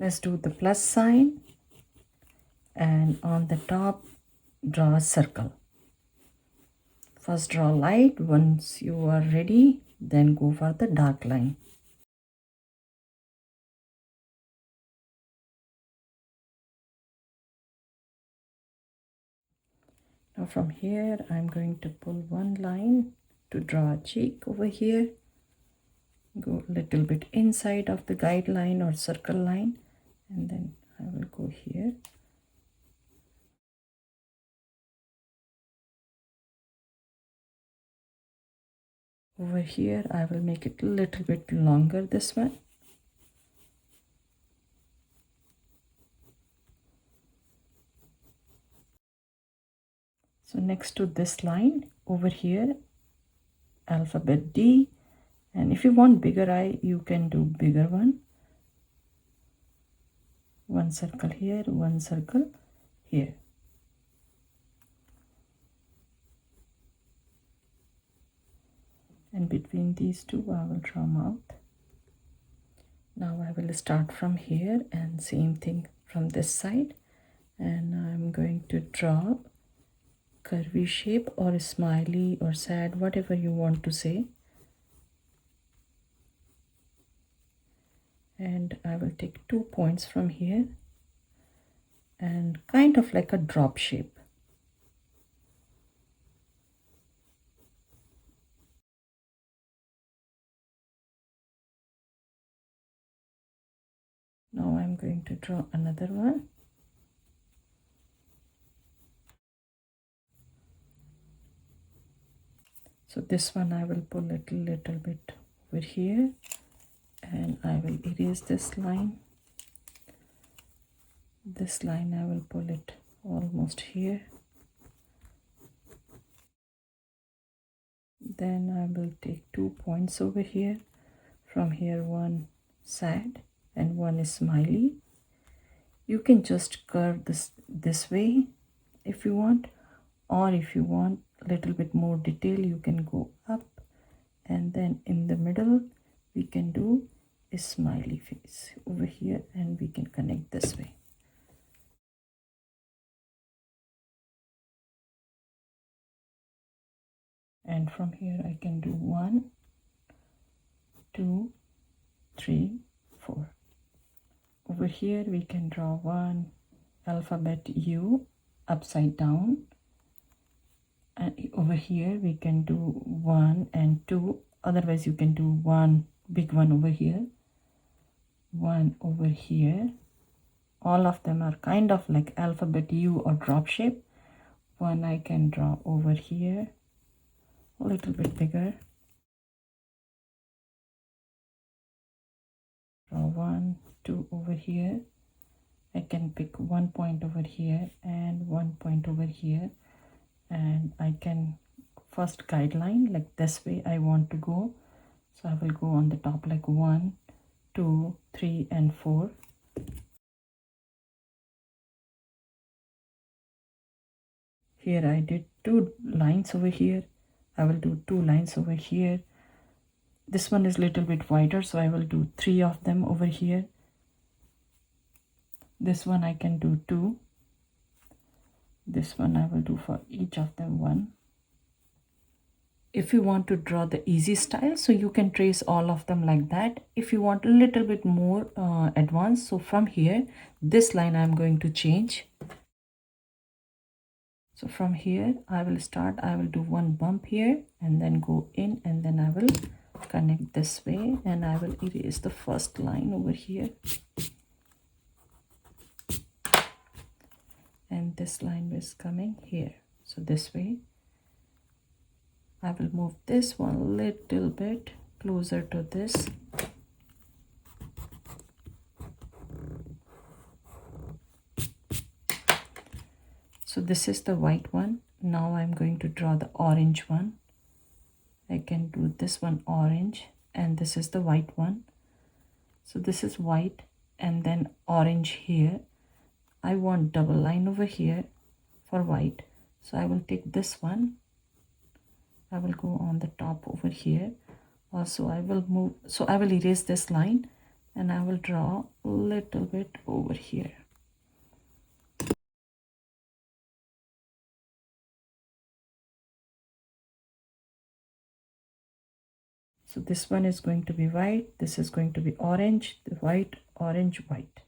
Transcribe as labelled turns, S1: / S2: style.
S1: Let's do the plus sign, and on the top draw a circle. First draw light. Once you are ready, then go for the dark line. Now from here I'm going to pull one line to draw a cheek over here. Go a little bit inside of the guideline or circle line, and then I will go here. Over here I will make it a little bit longer, this one. So next to this line over here, alphabet D, and if you want bigger eye, you can do bigger one. One circle here, one circle here. And between these two I will draw mouth. Now I will start from here and same thing from this side, and I'm going to draw curvy shape or smiley or sad, whatever you want to say. And I will take 2 points from here and kind of like a drop shape. Now I'm going to draw another one. So this one I will pull it a little bit over here, and I will erase this line. This line I will pull it almost here. Then I will take 2 points over here. From here one sad and one is smiley. You can just curve this way if you want, or if you want a little bit more detail, you can go up, and then in the middle we can do a smiley face over here, and we can connect this way. And from here I can do 1, 2, 3, 4. Over here we can draw one alphabet U upside down, and over here we can do 1 and 2. Otherwise you can do one big one over here, one over here. All of them are kind of like alphabet U or drop shape. One I can draw over here, a little bit bigger. Draw 1, 2 over here. I can pick 1 point over here and 1 point over here, and I can first guideline like this way I want to go. So I will go on the top like 1, 2, 3 and 4. Here I did 2 lines over here. I will do 2 lines over here. This one is a little bit wider, so I will do 3 of them over here. This one I can do 2. This one I will do for each of them 1. If you want to draw the easy style, so you can trace all of them like that. If you want a little bit more advanced, so from here, this line I'm going to change. So from here I will start, I will do 1 bump here and then go in, and then I will connect this way, and I will erase the first line over here. And this line is coming here. So this way I will move this one a little bit closer to this. So this is the white one. Now I'm going to draw the orange one. I can do this one orange, and this is the white one. So this is white and then orange here. I want double line over here for white, so I will take this one. I will go on the top over here. Also I will move, so I will erase this line and I will draw a little bit over here. So this one is going to be white, this is going to be orange, the white, orange, white.